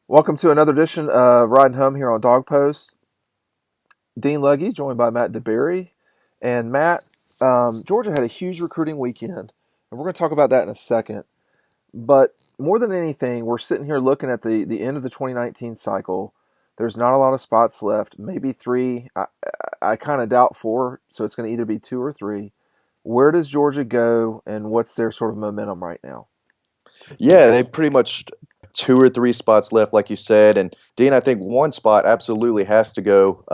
Welcome to another edition of Riding Home here on Dog Post. Dean Legge, joined by Matt DeBary. And Matt, Georgia had a huge recruiting weekend, and we're going to talk about that in a second. But more than anything, we're sitting here looking at the end of the 2019 cycle. There's not a lot of spots left, maybe three. I kind of doubt four, so it's going to either be two or three. Where does Georgia go, and what's their sort of momentum right now? Yeah, they pretty much two or three spots left, like you said. And Dean, I think one spot absolutely has to go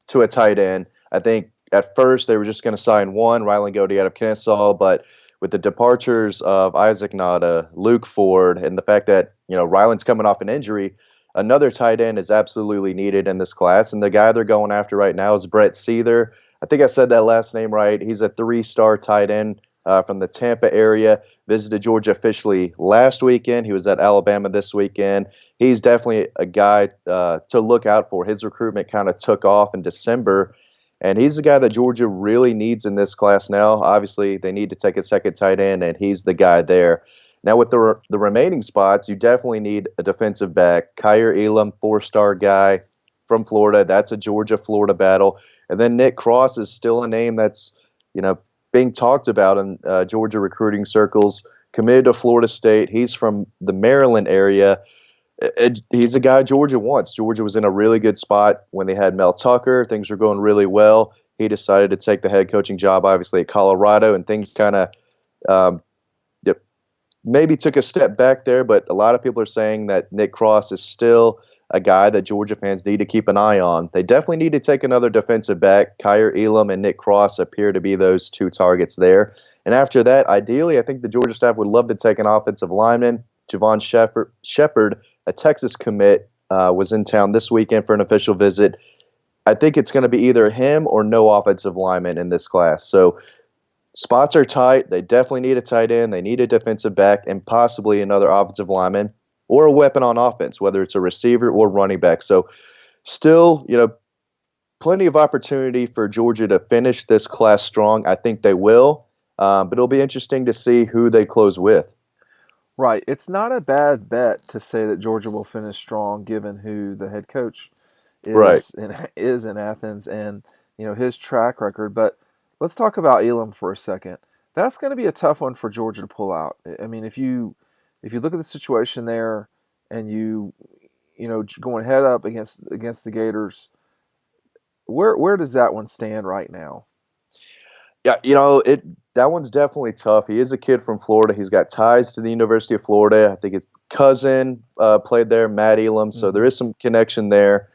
to a tight end. I think at first they were just going to sign one, Rylan Godey out of Kennesaw, but with the departures of Isaac Nada, Luke Ford, and the fact that Rylan's coming off an injury, another tight end is absolutely needed in this class. And the guy they're going after right now is Brett Seether. I think I said that last name right. He's a three-star tight end from the Tampa area. Visited Georgia officially last weekend. He was at Alabama this weekend. He's definitely a guy to look out for. His recruitment kind of took off in December, and he's the guy that Georgia really needs in this class now. Obviously, they need to take a second tight end, and he's the guy there. Now, with the remaining spots, you definitely need a defensive back. Kyriq Elum, four-star guy from Florida. That's a Georgia-Florida battle. And then Nick Cross is still a name that's, being talked about in Georgia recruiting circles, committed to Florida State. He's from the Maryland area. He's a guy Georgia wants. Georgia was in a really good spot when they had Mel Tucker. Things were going really well. He decided to take the head coaching job, obviously, at Colorado, and things kind of maybe took a step back there, but a lot of people are saying that Nick Cross is still a guy that Georgia fans need to keep an eye on. They definitely need to take another defensive back. Kyriq Elum and Nick Cross appear to be those two targets there. And after that, ideally, I think the Georgia staff would love to take an offensive lineman. Javon Shepard, a Texas commit, was in town this weekend for an official visit. I think it's going to be either him or no offensive lineman in this class. So spots are tight. They definitely need a tight end. They need a defensive back and possibly another offensive lineman or a weapon on offense, whether it's a receiver or running back. So still, plenty of opportunity for Georgia to finish this class strong. I think they will, but it'll be interesting to see who they close with. Right. It's not a bad bet to say that Georgia will finish strong given who the head coach Right. is in Athens and his track record. But let's talk about Elum for a second. That's going to be a tough one for Georgia to pull out. I mean, if you look at the situation there and going head up against the Gators, where does that one stand right now? Yeah, that one's definitely tough. He is a kid from Florida. He's got ties to the University of Florida. I think his cousin played there, Matt Elum. So there is some connection there.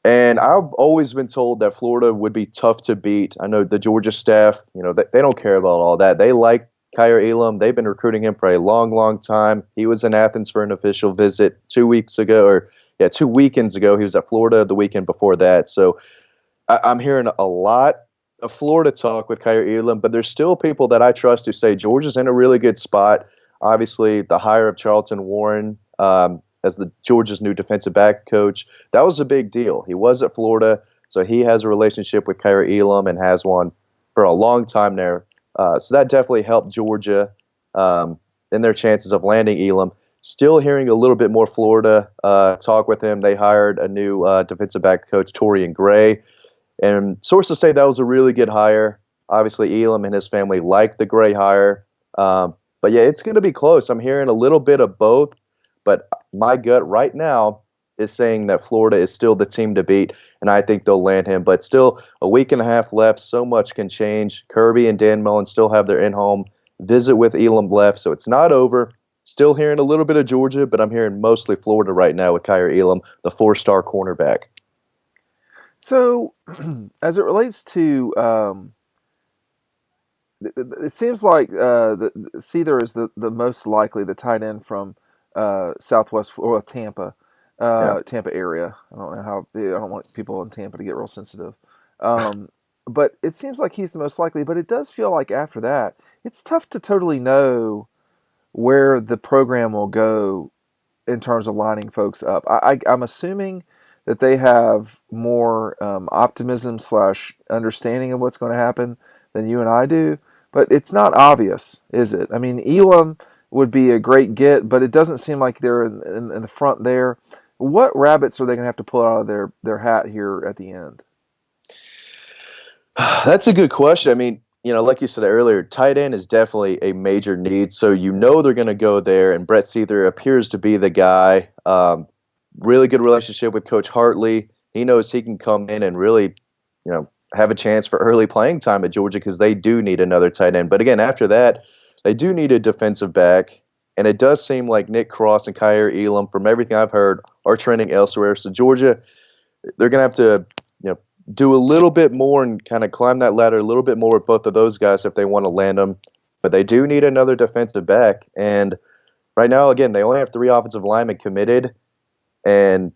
And I've always been told that Florida would be tough to beat. I know the Georgia staff, they don't care about all that. They like Kyriq Elum. They've been recruiting him for a long, long time. He was in Athens for an official visit 2 weeks ago, 2 weekends ago. He was at Florida the weekend before that. So I'm hearing a lot of Florida talk with Kyriq Elum, but there's still people that I trust who say Georgia's in a really good spot. Obviously, the hire of Charlton Warren as the Georgia's new defensive back coach, that was a big deal. He was at Florida, so he has a relationship with Kyriq Elum and has one for a long time there. So that definitely helped Georgia in their chances of landing Elum. Still hearing a little bit more Florida talk with him. They hired a new defensive back coach, Torian Gray, and sources say that was a really good hire. Obviously, Elum and his family liked the Gray hire. But yeah, it's going to be close. I'm hearing a little bit of both, but my gut right now is saying that Florida is still the team to beat, and I think they'll land him. But still, a week and a half left. So much can change. Kirby and Dan Mullen still have their in-home visit with Elum left, so it's not over. Still hearing a little bit of Georgia, but I'm hearing mostly Florida right now with Kyriq Elum, the four-star cornerback. So, as it relates to, it seems like Seether is the most likely, the tight end from Southwest Florida, Tampa, Yeah. Tampa area. I don't know how. I don't want people in Tampa to get real sensitive. Um, but it seems like he's the most likely. But it does feel like after that, it's tough to totally know where the program will go in terms of lining folks up. I'm assuming that they have more optimism slash understanding of what's going to happen than you and I do, but it's not obvious, is it? I mean, Elam, would be a great get, but it doesn't seem like they're in the front there. What rabbits are they going to have to pull out of their hat here at the end? That's a good question. I mean, like you said earlier, tight end is definitely a major need. So they're going to go there, and Brett Seether appears to be the guy. Really good relationship with Coach Hartley. He knows he can come in and really, have a chance for early playing time at Georgia because they do need another tight end. But again, after that, they do need a defensive back. And it does seem like Nick Cross and Kyriq Elum, from everything I've heard, are trending elsewhere. So Georgia, they're going to have to, do a little bit more and kind of climb that ladder a little bit more with both of those guys if they want to land them. But they do need another defensive back. And right now, again, they only have 3 offensive linemen committed. And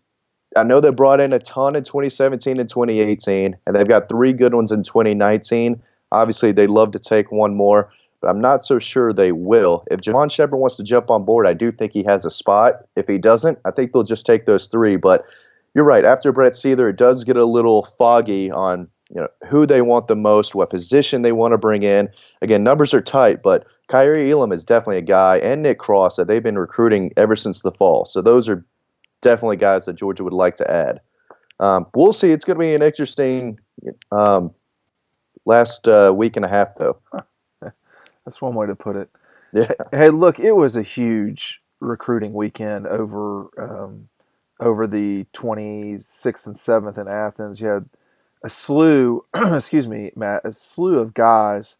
I know they brought in a ton in 2017 and 2018, and they've got 3 good ones in 2019. Obviously, they'd love to take one more, but I'm not so sure they will. If Javon Shepard wants to jump on board, I do think he has a spot. If he doesn't, I think they'll just take those 3. But you're right. After Brett Seether, it does get a little foggy on who they want the most, what position they want to bring in. Again, numbers are tight, but Kyriq Elum is definitely a guy, and Nick Cross, that they've been recruiting ever since the fall. So those are definitely guys that Georgia would like to add. We'll see. It's going to be an interesting last week and a half, though. That's one way to put it. Yeah. Hey, look, it was a huge recruiting weekend over the 26th and 7th in Athens. You had a slew, excuse me, Matt, a slew of guys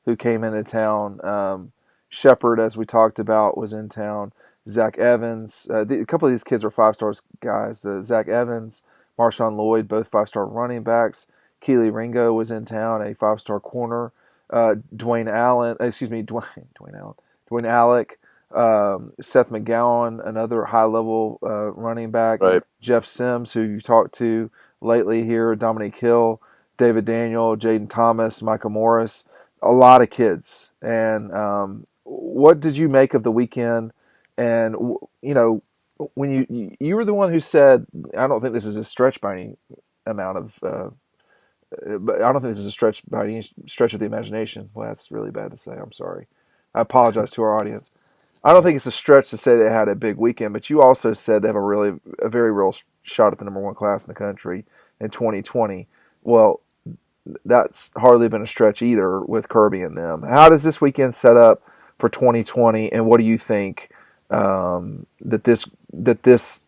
who came into town. Shepard, as we talked about, was in town. Zach Evans, a couple of these kids are 5-star guys. Zach Evans, Marshawn Lloyd, both 5-star running backs. Keely Ringo was in town, a 5-star corner. Dwayne Alec, Seth McGowan, another high-level running back. Right. Jeff Sims, who you talked to lately here. Dominique Hill, David Daniel, Jaden Thomas, Micah Morris. A lot of kids. And what did you make of the weekend? And, when you were the one who said, I don't think this is a stretch by any amount of but I don't think this is a stretch by any stretch of the imagination. Well, that's really bad to say. I'm sorry. I apologize to our audience. I don't think it's a stretch to say they had a big weekend, but you also said they have a very real shot at the #1 class in the country in 2020. Well, that's hardly been a stretch either with Kirby and them. How does this weekend set up for 2020, and what do you think that this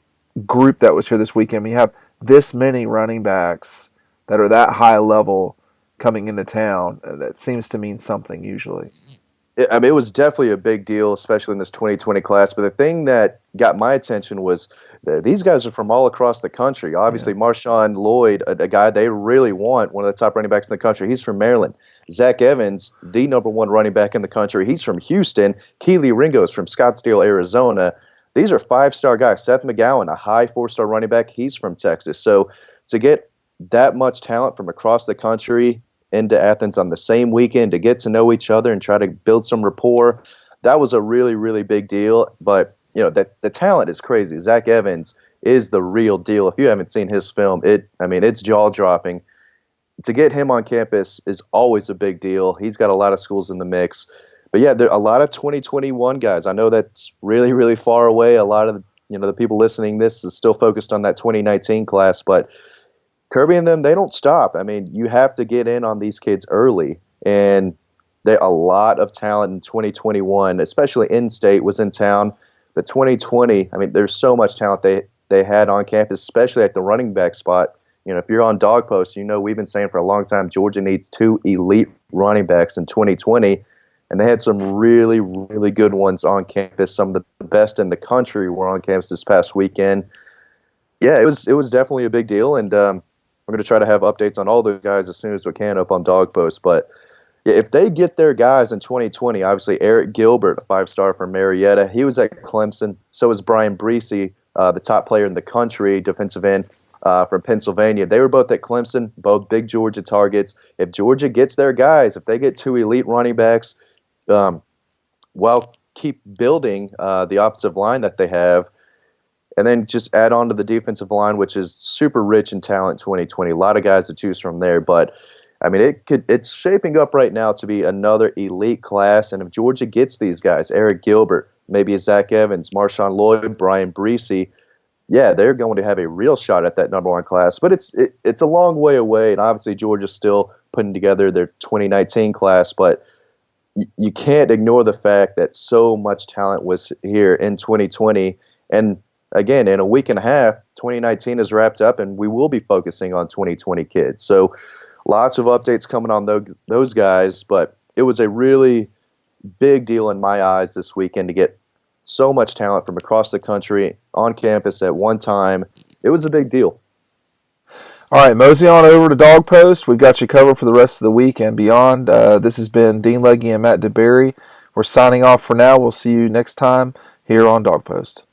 group that was here this weekend, we have this many running backs that are that high level coming into town, that seems to mean something usually. It was definitely a big deal, especially in this 2020 class. But the thing that got my attention was these guys are from all across the country. Obviously, Marshawn Lloyd, a guy they really want, one of the top running backs in the country, he's from Maryland. Zach Evans, the #1 running back in the country, he's from Houston. Keely Ringo is from Scottsdale, Arizona. These are 5-star guys. Seth McGowan, a high 4-star running back, he's from Texas. So to get that much talent from across the country into Athens on the same weekend, to get to know each other and try to build some rapport, that was a really, really big deal. But, the talent is crazy. Zach Evans is the real deal. If you haven't seen his film, it's jaw-dropping. To get him on campus is always a big deal. He's got a lot of schools in the mix. But, yeah, there are a lot of 2021 guys. I know that's really, really far away. A lot of the people listening this is still focused on that 2019 class, but Kirby and them, they don't stop. I mean, you have to get in on these kids early. And a lot of talent in 2021, especially in-state, was in town. But 2020, there's so much talent they had on campus, especially at the running back spot. If you're on Dog Post, we've been saying for a long time Georgia needs 2 elite running backs in 2020. And they had some really, really good ones on campus. Some of the best in the country were on campus this past weekend. Yeah, it was definitely a big deal. And we're going to try to have updates on all those guys as soon as we can up on Dog Post. But yeah, if they get their guys in 2020, obviously Eric Gilbert, a 5-star from Marietta, he was at Clemson. So was Brian Breesy, the top player in the country, defensive end from Pennsylvania. They were both at Clemson, both big Georgia targets. If Georgia gets their guys, if they get 2 elite running backs, while keep building the offensive line that they have, and then just add on to the defensive line, which is super rich in talent 2020. A lot of guys to choose from there. But, it's shaping up right now to be another elite class. And if Georgia gets these guys, Eric Gilbert, maybe a Zach Evans, Marshawn Lloyd, Brian Breesy, yeah, they're going to have a real shot at that number one class. But it's a long way away, and obviously Georgia's still putting together their 2019 class. But you can't ignore the fact that so much talent was here in 2020. And again, in a week and a half, 2019 is wrapped up, and we will be focusing on 2020 kids. So lots of updates coming on those guys, but it was a really big deal in my eyes this weekend to get so much talent from across the country on campus at one time. It was a big deal. All right, mosey on over to Dog Post. We've got you covered for the rest of the week and beyond. This has been Dean Legge and Matt DeBary. We're signing off for now. We'll see you next time here on Dog Post.